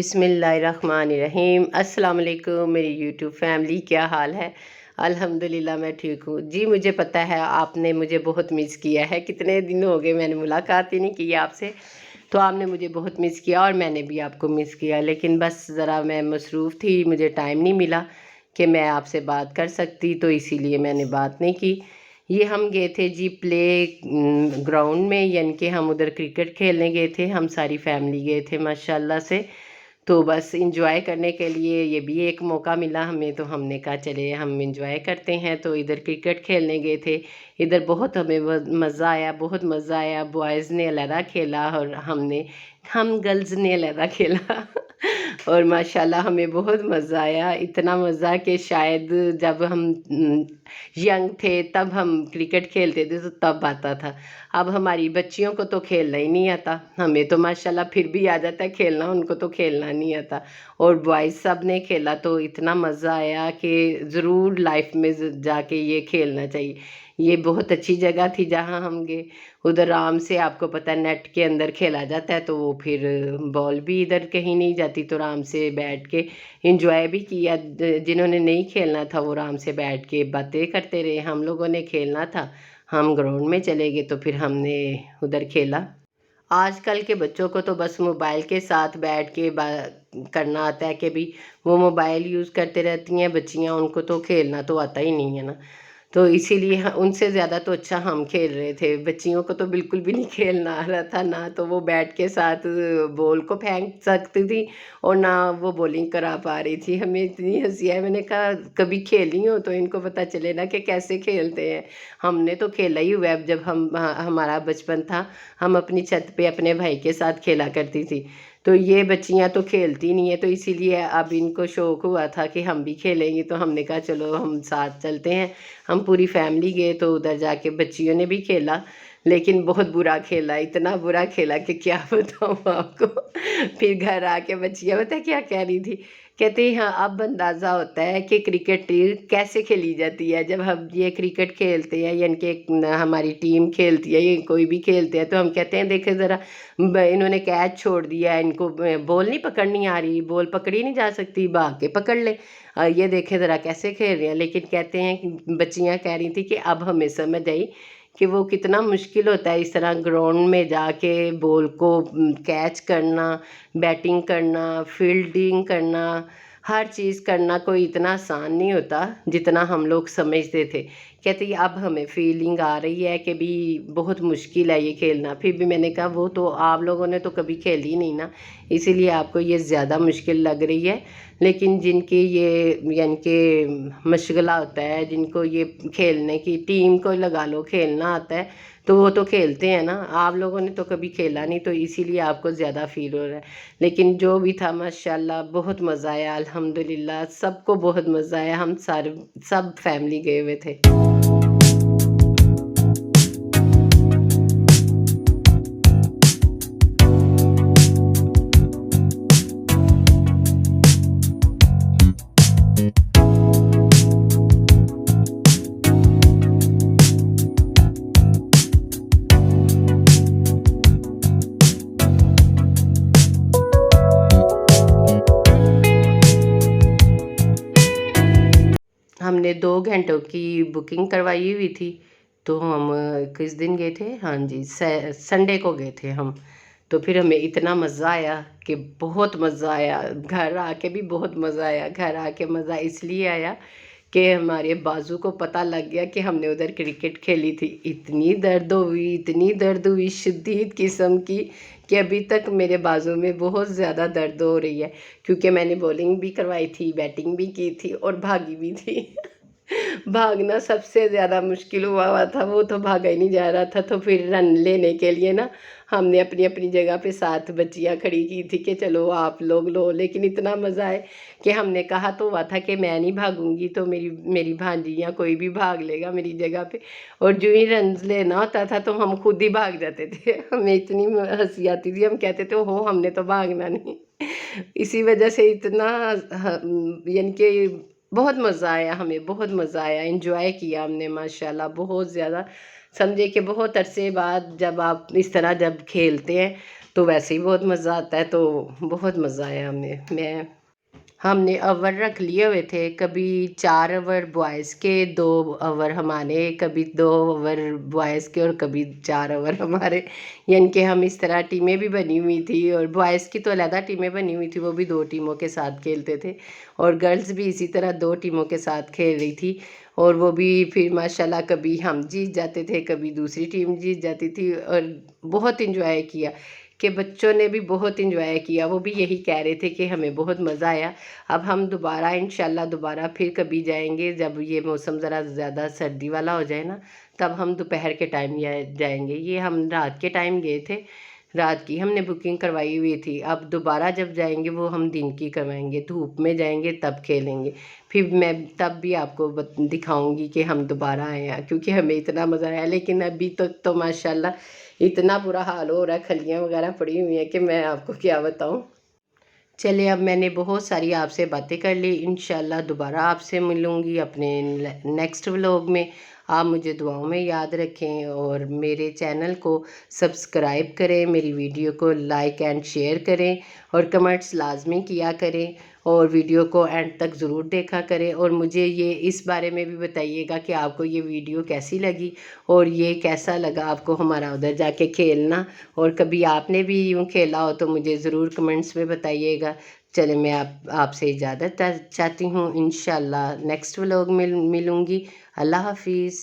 بسم اللہ الرحمن الرحیم۔ السلام علیکم میری یوٹیوب فیملی، کیا حال ہے؟ الحمدللہ میں ٹھیک ہوں جی۔ مجھے پتہ ہے آپ نے مجھے بہت مس کیا ہے، کتنے دن ہو گئے میں نے ملاقات ہی نہیں کی آپ سے، تو آپ نے مجھے بہت مس کیا اور میں نے بھی آپ کو مس کیا، لیکن بس ذرا میں مصروف تھی، مجھے ٹائم نہیں ملا کہ میں آپ سے بات کر سکتی، تو اسی لیے میں نے بات نہیں کی۔ یہ ہم گئے تھے جی پلے گراؤنڈ میں، یعنی کہ ہم ادھر کرکٹ کھیلنے گئے تھے، ہم ساری فیملی گئے تھے ماشاءاللہ سے، تو بس انجوائے کرنے کے لیے یہ بھی ایک موقع ملا ہمیں، تو ہم نے کہا چلے ہم انجوائے کرتے ہیں، تو ادھر کرکٹ کھیلنے گئے تھے۔ ادھر بہت ہمیں مزہ آیا، بہت مزہ آیا، بوائز نے علیحدہ کھیلا اور ہم گرلز نے علیحدہ کھیلا اور ماشاءاللہ ہمیں بہت مزہ آیا، اتنا مزہ کہ شاید جب ہم ینگ تھے تب ہم کرکٹ کھیلتے تھے تو تب آتا تھا، اب ہماری بچیوں کو تو کھیلنا ہی نہیں آتا، ہمیں تو ماشاءاللہ پھر بھی آ جاتا ہے کھیلنا، ان کو تو کھیلنا نہیں آتا، اور بوائز سب نے کھیلا تو اتنا مزہ آیا کہ ضرور لائف میں جا کے یہ کھیلنا چاہیے۔ یہ بہت اچھی جگہ تھی جہاں ہم گئے، ادھر آرام سے آپ کو پتہ ہے نیٹ کے اندر کھیلا جاتا ہے، تو وہ پھر بال بھی ادھر کہیں نہیں جاتی، تو آرام سے بیٹھ کے انجوائے بھی کیا، جنہوں نے نہیں کھیلنا تھا وہ آرام سے بیٹھ کے باتیں کرتے رہے، ہم لوگوں نے کھیلنا تھا، ہم گراؤنڈ میں چلے گئے تو پھر ہم نے ادھر کھیلا۔ آج کل کے بچوں کو تو بس موبائل کے ساتھ بیٹھ کے کرنا آتا ہے کہ بھی وہ موبائل یوز کرتے رہتی ہیں بچیاں، ان کو تو کھیلنا تو آتا ہی نہیں ہے نا، تو اسی لیے ان سے زیادہ تو اچھا ہم کھیل رہے تھے، بچیوں کو تو بالکل بھی نہیں کھیلنا آ رہا تھا، نہ تو وہ بیٹ کے ساتھ بال کو پھینک سکتی تھی اور نہ وہ بولنگ کرا پا رہی تھی، ہمیں اتنی ہنسی آئی، میں نے کہا کبھی کھیلی ہو تو ان کو پتہ چلے نا کہ کیسے کھیلتے ہیں، ہم نے تو کھیلا ہی ہوا ہے، جب ہمارا بچپن تھا ہم اپنی چھت پہ اپنے بھائی کے ساتھ کھیلا کرتی تھی، تو یہ بچیاں تو کھیلتی نہیں ہیں، تو اسی لیے اب ان کو شوق ہوا تھا کہ ہم بھی کھیلیں گے، تو ہم نے کہا چلو ہم ساتھ چلتے ہیں، ہم پوری فیملی گئے تو ادھر جا کے بچیوں نے بھی کھیلا، لیکن بہت برا کھیلا، اتنا برا کھیلا کہ کیا بتاؤں آپ کو۔ پھر گھر آ کے بچیاں پتہ کیا کہہ رہی تھی، کہتے ہاں اب اندازہ ہوتا ہے کہ کرکٹ کیسے کھیلی جاتی ہے، جب ہم یہ کرکٹ کھیلتے ہیں یعنی کہ ہماری ٹیم کھیلتی ہے یا کوئی بھی کھیلتے ہیں تو ہم کہتے ہیں دیکھیں ذرا انہوں نے کیچ چھوڑ دیا ہے، ان کو بال نہیں پکڑنی آ رہی، بال پکڑی نہیں جا سکتی، بھاگ کے پکڑ لے، یہ دیکھیں ذرا کیسے کھیل رہے ہیں، لیکن کہتے ہیں بچیاں کہہ رہی تھیں کہ اب ہمیں سمجھ آئی کہ وہ کتنا مشکل ہوتا ہے اس طرح گراؤنڈ میں جا کے بال کو کیچ کرنا، بیٹنگ کرنا، فیلڈنگ کرنا، ہر چیز کرنا کوئی اتنا آسان نہیں ہوتا جتنا ہم لوگ سمجھتے تھے، کہتے ہیں اب ہمیں فیلنگ آ رہی ہے کہ بھی بہت مشکل ہے یہ کھیلنا، پھر بھی میں نے کہا وہ تو آپ لوگوں نے تو کبھی کھیلی نہیں نا، اسی لیے آپ کو یہ زیادہ مشکل لگ رہی ہے، لیکن جن کی یہ یعنی کہ مشغلہ ہوتا ہے، جن کو یہ کھیلنے کی ٹیم کو لگا لو کھیلنا آتا ہے تو وہ تو کھیلتے ہیں نا، آپ لوگوں نے تو کبھی کھیلا نہیں، تو اسی لیے آپ کو زیادہ فیل ہو رہا ہے، لیکن جو بھی تھا ماشاءاللہ بہت مزہ آیا، الحمدللہ سب کو بہت مزہ آیا، ہم سب فیملی گئے ہوئے تھے۔ ہم نے 2 گھنٹوں کی بکنگ کروائی ہوئی تھی، تو ہم کس دن گئے تھے، ہاں جی سنڈے کو گئے تھے ہم، تو پھر ہمیں اتنا مزہ آیا کہ بہت مزہ آیا، گھر آ کے بھی بہت مزہ آیا، گھر آ کے مزہ اس لیے آیا کہ ہمارے بازو کو پتہ لگ گیا کہ ہم نے ادھر کرکٹ کھیلی تھی، اتنی درد ہوئی، اتنی درد ہوئی شدید قسم کی کہ ابھی تک میرے بازو میں بہت زیادہ درد ہو رہی ہے، کیونکہ میں نے بولنگ بھی کروائی تھی، بیٹنگ بھی کی تھی اور بھاگی بھی تھی بھاگنا سب سے زیادہ مشکل ہوا تھا، وہ تو بھاگا ہی نہیں جا رہا تھا، تو پھر رن لینے کے لیے نا ہم نے اپنی اپنی جگہ پہ 7 بچیاں کھڑی کی تھی کہ چلو آپ لوگ لو، لیکن اتنا مزہ آئے کہ ہم نے کہا تو ہوا تھا کہ میں نہیں بھاگوں گی تو میری بھانجی یا کوئی بھی بھاگ لے گا میری جگہ پہ، اور جو ہی رنز لینا ہوتا تھا تو ہم خود ہی بھاگ جاتے تھے، ہمیں اتنی ہنسی آتی تھی، ہم کہتے تھے ہو ہم نے تو بھاگنا نہیں اسی وجہ سے اتنا یعنی کہ بہت مزہ آیا، ہمیں بہت مزہ آیا، انجوائے کیا ہم نے ماشاءاللہ بہت زیادہ، سمجھے کہ بہت عرصے بعد جب آپ اس طرح جب کھیلتے ہیں تو ویسے ہی بہت مزہ آتا ہے، تو بہت مزہ آیا ہم نے اوور رکھ لیے ہوئے تھے، کبھی 4 اوور بوائز کے، 2 اوور ہمارے، کبھی 2 اوور بوائز کے اور کبھی 4 اوور ہمارے، یعنی کہ ہم اس طرح ٹیمیں بھی بنی ہوئی تھی، اور بوائز کی تو علیحدہ ٹیمیں بنی ہوئی تھی، وہ بھی 2 ٹیموں کے ساتھ کھیلتے تھے، اور گرلز بھی اسی طرح 2 ٹیموں کے ساتھ کھیل رہی تھی، اور وہ بھی پھر ماشاءاللہ کبھی ہم جیت جاتے تھے، کبھی دوسری ٹیم جیت جاتی تھی، اور بہت انجوائے کیا کہ بچوں نے بھی بہت انجوائے کیا، وہ بھی یہی کہہ رہے تھے کہ ہمیں بہت مزہ آیا۔ اب ہم دوبارہ انشاءاللہ دوبارہ پھر کبھی جائیں گے، جب یہ موسم ذرا زیادہ سردی والا ہو جائے نا، تب ہم دوپہر کے ٹائم جائیں گے۔ یہ ہم رات کے ٹائم گئے تھے، رات کی ہم نے بکنگ کروائی ہوئی تھی، اب دوبارہ جب جائیں گے وہ ہم دن کی کروائیں گے، دھوپ میں جائیں گے تب کھیلیں گے، پھر میں تب بھی آپ کو دکھاؤں گی کہ ہم دوبارہ آئے ہیں، کیونکہ ہمیں اتنا مزہ آیا۔ لیکن ابھی تک تو ماشاءاللہ اتنا برا حال ہو رہا ہے، کھلیاں وغیرہ پڑی ہوئی ہیں کہ میں آپ کو کیا بتاؤں۔ چلے، اب میں نے بہت ساری آپ سے باتیں کر لی، انشاءاللہ دوبارہ آپ سے ملوں گی اپنے نیکسٹ ولاگ میں۔ آپ مجھے دعاؤں میں یاد رکھیں، اور میرے چینل کو سبسکرائب کریں، میری ویڈیو کو لائک اینڈ شیئر کریں، اور کمنٹس لازمی کیا کریں، اور ویڈیو کو اینڈ تک ضرور دیکھا کریں، اور مجھے یہ اس بارے میں بھی بتائیے گا کہ آپ کو یہ ویڈیو کیسی لگی، اور یہ کیسا لگا آپ کو ہمارا ادھر جا کے کھیلنا، اور کبھی آپ نے بھی یوں کھیلا ہو تو مجھے ضرور کمنٹس میں بتائیے گا۔ چلے، میں آپ سے اجازت چاہتی ہوں، انشاءاللہ نیکسٹ ولاگ میں ملوں گی۔ اللہ حافظ۔